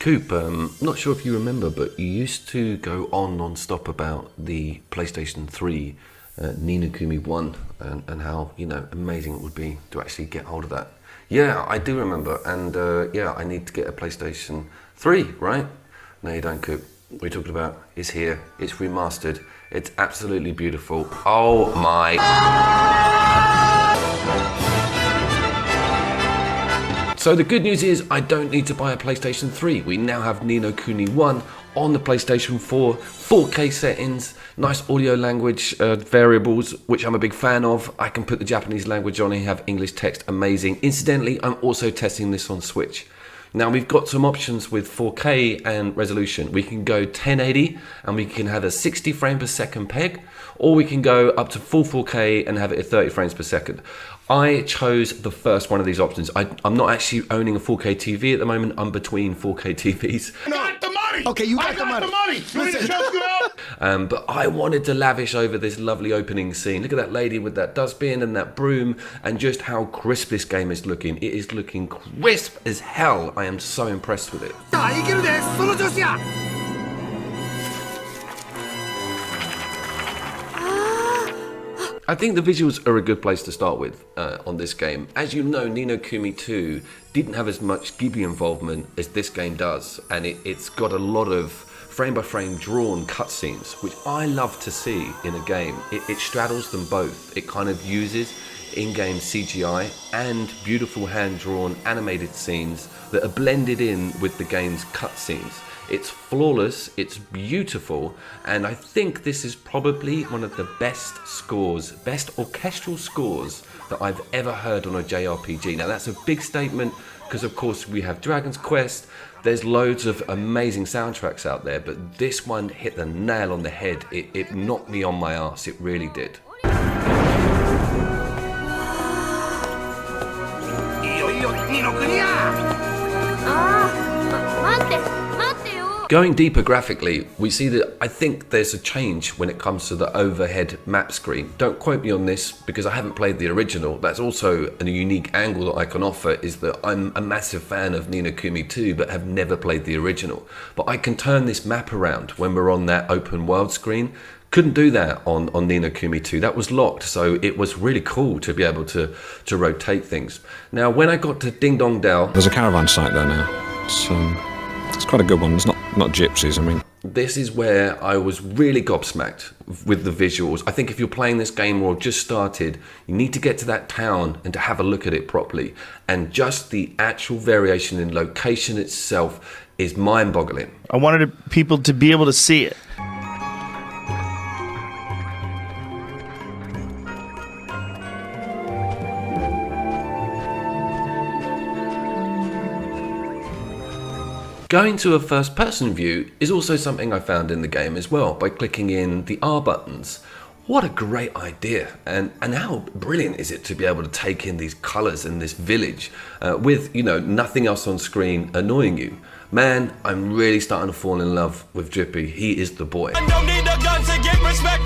Coop, not sure if you remember, but you used to go on non-stop about the PlayStation 3 Ni no Kuni 1 and how, you know, amazing it would be to actually get hold of that. Yeah, I do remember, and yeah, I need to get a PlayStation 3, right? No, you don't, Coop. What we're talking about is here. It's remastered. It's absolutely beautiful. Oh my... So the good news is I don't need to buy a PlayStation 3. We now have Ni no Kuni 1 on the PlayStation 4, 4K settings, nice audio language variables, which I'm a big fan of. I can put the Japanese language on and have English text, amazing. Incidentally, I'm also testing this on Switch. Now we've got some options with 4K and resolution. We can go 1080 and we can have a 60 frame per second peg, or we can go up to full 4K and have it at 30 frames per second. I chose the first one of these options. I'm not actually owning a 4K TV at the moment. I'm between 4K TVs. Got the money! Okay, you got the money. You want me to choke you out? But I wanted to lavish over this lovely opening scene. Look at that lady with that dustbin and that broom, and just how crisp this game is looking. It is looking crisp as hell. I am so impressed with it. I think the visuals are a good place to start with on this game. As you know, Ni no Kuni 2 didn't have as much Ghibli involvement as this game does, and it's got a lot of frame-by-frame drawn cutscenes, which I love to see in a game. It straddles them both. It kind of uses in-game CGI and beautiful hand-drawn animated scenes that are blended in with the game's cutscenes. It's flawless, it's beautiful, and I think this is probably one of the best scores, best orchestral scores that I've ever heard on a JRPG. Now that's a big statement because of course we have Dragon's Quest, there's loads of amazing soundtracks out there, but this one hit the nail on the head. It knocked me on my ass, it really did. Going deeper graphically, we see that I think there's a change when it comes to the overhead map screen. Don't quote me on this because I haven't played the original. That's also a unique angle that I can offer, is that I'm a massive fan of Ni no Kuni 2 but have never played the original. But I can turn this map around when we're on that open world screen. Couldn't do that on Ni no Kuni 2, that was locked, so it was really cool to be able to rotate things. Now when I got to Ding Dong Dell... There's a caravan site there now. It's quite a good one. It's not gypsies, I mean. This is where I was really gobsmacked with the visuals. I think if you're playing this game or just started, you need to get to that town and to have a look at it properly. And just the actual variation in location itself is mind-boggling. I wanted people to be able to see it. Going to a first-person view is also something I found in the game as well, by clicking in the R buttons. What a great idea, and how brilliant is it to be able to take in these colours in this village with, you know, nothing else on screen annoying you. Man, I'm really starting to fall in love with Drippy. He is the boy.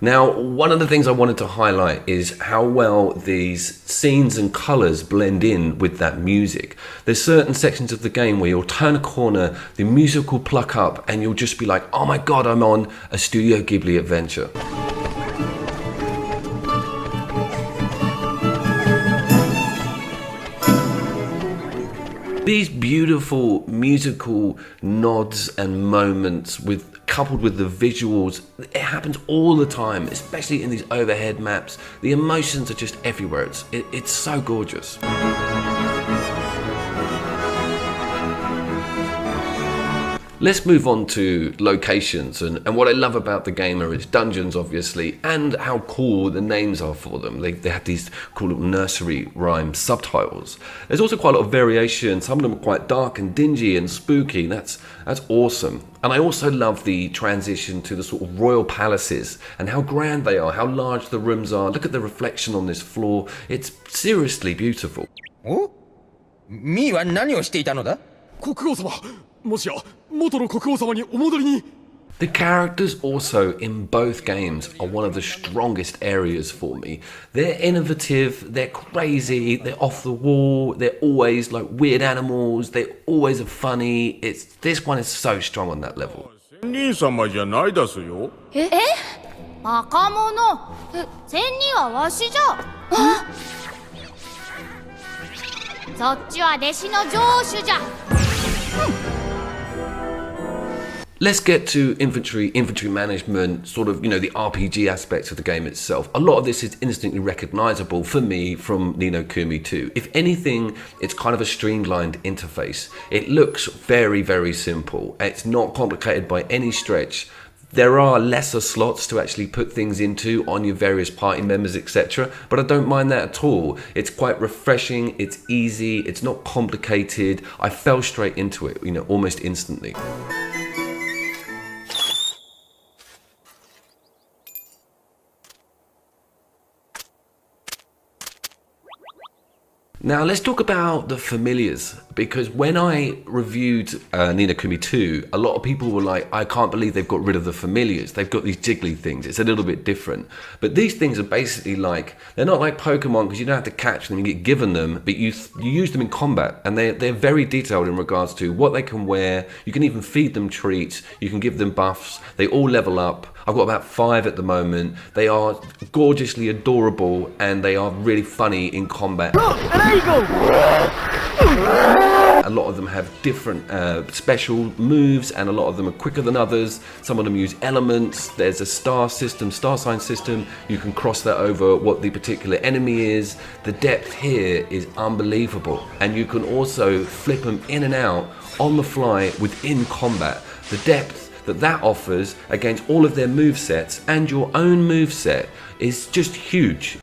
Now, one of the things I wanted to highlight is how well these scenes and colours blend in with that music. There's certain sections of the game where you'll turn a corner, the music will pluck up, and you'll just be like, oh my god, I'm on a Studio Ghibli adventure. These beautiful musical nods and moments coupled with the visuals, it happens all the time, especially in these overhead maps. The emotions are just everywhere. It's so gorgeous. Let's move on to locations, and what I love about the game are its dungeons, obviously, and how cool the names are for them. They have these cool little nursery rhyme subtitles. There's also quite a lot of variation. Some of them are quite dark and dingy and spooky. That's awesome. And I also love the transition to the sort of royal palaces and how grand they are, how large the rooms are. Look at the reflection on this floor. It's seriously beautiful. Oh? ミーは何をしていたのだ? 国王様、もしや元の国王様にお戻りに。The characters also in both games are one of the strongest areas for me. They're innovative, they're crazy, they're off the wall, they're always like weird animals, they always are funny. This one is so strong on that level. 仙人様じゃないですよ。バカ者。仙人はわしじゃ。そっちは弟子の城主じゃ。Let's get to infantry management, sort of, the RPG aspects of the game itself. A lot of this is instantly recognizable for me from Ni no Kuni 2. If anything, it's kind of a streamlined interface. It looks very, very simple. It's not complicated by any stretch. There are lesser slots to actually put things into on your various party members, etc. But I don't mind that at all. It's quite refreshing, it's easy, it's not complicated. I fell straight into it, almost instantly. Now let's talk about the familiars, because when I reviewed Ni no Kuni 2, a lot of people were like, I can't believe they've got rid of the familiars. They've got these jiggly things. It's a little bit different. But these things are basically like, they're not like Pokemon because you don't have to catch them, you get given them, but you use them in combat, and they're very detailed in regards to what they can wear. You can even feed them treats, you can give them buffs, they all level up. I've got about 5 at the moment. They are gorgeously adorable and they are really funny in combat. A lot of them have different special moves, and a lot of them are quicker than others. Some of them use elements. There's a star sign system. You can cross that over what the particular enemy is. The depth here is unbelievable, and you can also flip them in and out on the fly within combat. The depth that offers against all of their movesets and your own moveset is just huge.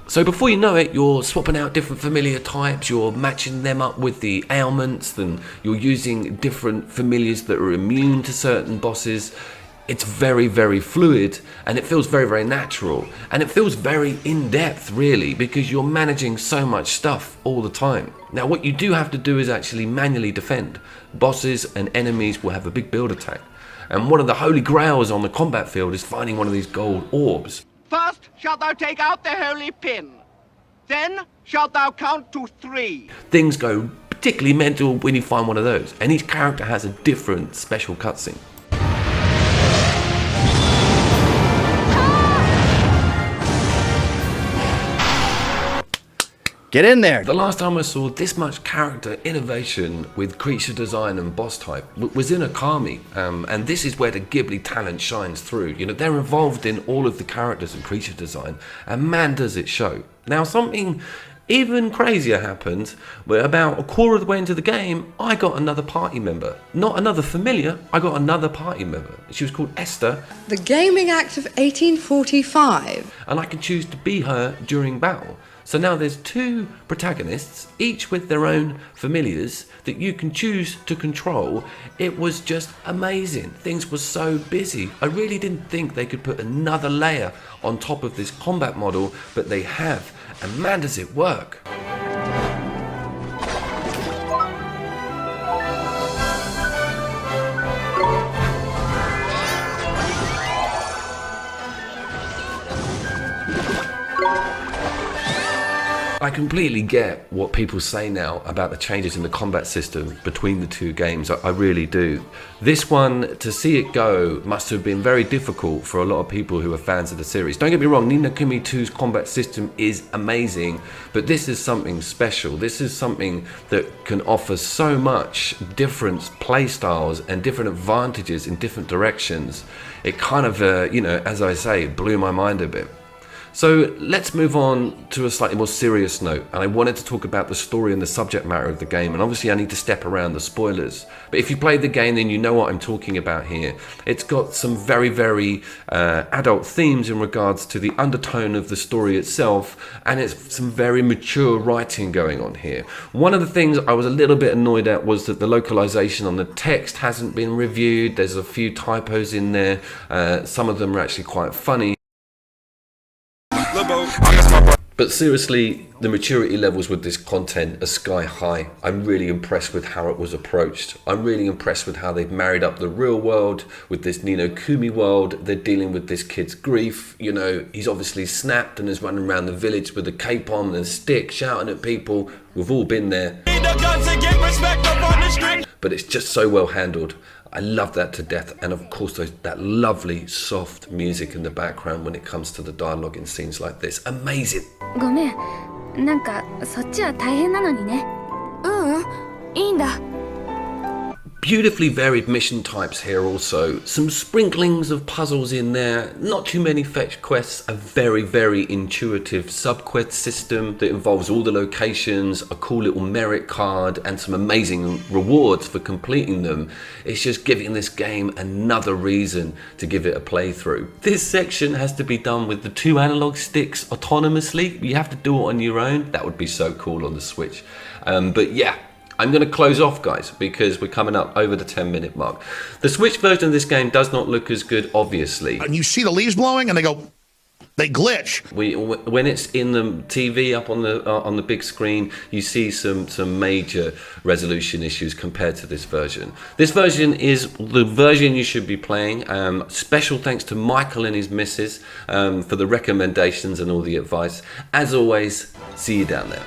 So before you know it, you're swapping out different familiar types, you're matching them up with the ailments, then you're using different familiars that are immune to certain bosses. It's very, very fluid, and it feels very, very natural, and it feels very in-depth really, because you're managing so much stuff all the time. Now what you do have to do is actually manually defend. Bosses and enemies will have a big build attack, and one of the holy grails on the combat field is finding one of these gold orbs. First shalt thou take out the holy pin, then shalt thou count to 3. Things go particularly mental when you find one of those, and each character has a different special cutscene. Get in there. The last time I saw this much character innovation with creature design and boss type was in Akami, and this is where the Ghibli talent shines through. They're involved in all of the characters and creature design, and man does it show. Now something even crazier happened, where about a quarter of the way into the game, I got another party member. Not another familiar, I got another party member. She was called Esther. The Gaming Act of 1845. And I can choose to be her during battle. So now there's 2 protagonists, each with their own familiars that you can choose to control. It was just amazing. Things were so busy. I really didn't think they could put another layer on top of this combat model, but they have, and man does it work. I completely get what people say now about the changes in the combat system between the 2 games. I really do. This one, to see it go, must have been very difficult for a lot of people who are fans of the series. Don't get me wrong, Ni no Kuni 2's combat system is amazing, but this is something special. This is something that can offer so much different play styles and different advantages in different directions. It kind of, as I say, blew my mind a bit. So let's move on to a slightly more serious note, and I wanted to talk about the story and the subject matter of the game, and obviously I need to step around the spoilers, but if you played the game then you know what I'm talking about here. It's got some very, very adult themes in regards to the undertone of the story itself, and it's some very mature writing going on here. One of the things I was a little bit annoyed at was that the localization on the text hasn't been reviewed. There's a few typos in there, some of them are actually quite funny. But seriously, the maturity levels with this content are sky high. I'm really impressed with how it was approached. I'm really impressed with how they've married up the real world with this Ni no Kuni world. They're dealing with this kid's grief. You know, he's obviously snapped and is running around the village with a cape on and a stick, shouting at people. We've all been there. But it's just so well handled. I love that to death, and of course that lovely soft music in the background when it comes to the dialogue in scenes like this. Amazing. ごめん、なんかそっちは大変なのにね。いいんだ。 Beautifully varied mission types here also. Some sprinklings of puzzles in there. Not too many fetch quests. A very, very intuitive sub-quest system that involves all the locations, a cool little merit card, and some amazing rewards for completing them. It's just giving this game another reason to give it a playthrough. This section has to be done with the 2 analog sticks autonomously. You have to do it on your own. That would be so cool on the Switch. But yeah. I'm going to close off, guys, because we're coming up over the 10-minute mark. The Switch version of this game does not look as good, obviously. And you see the leaves blowing and they glitch. When it's in the TV up on the big screen, you see some major resolution issues compared to this version. This version is the version you should be playing. Special thanks to Michael and his missus for the recommendations and all the advice. As always, see you down there.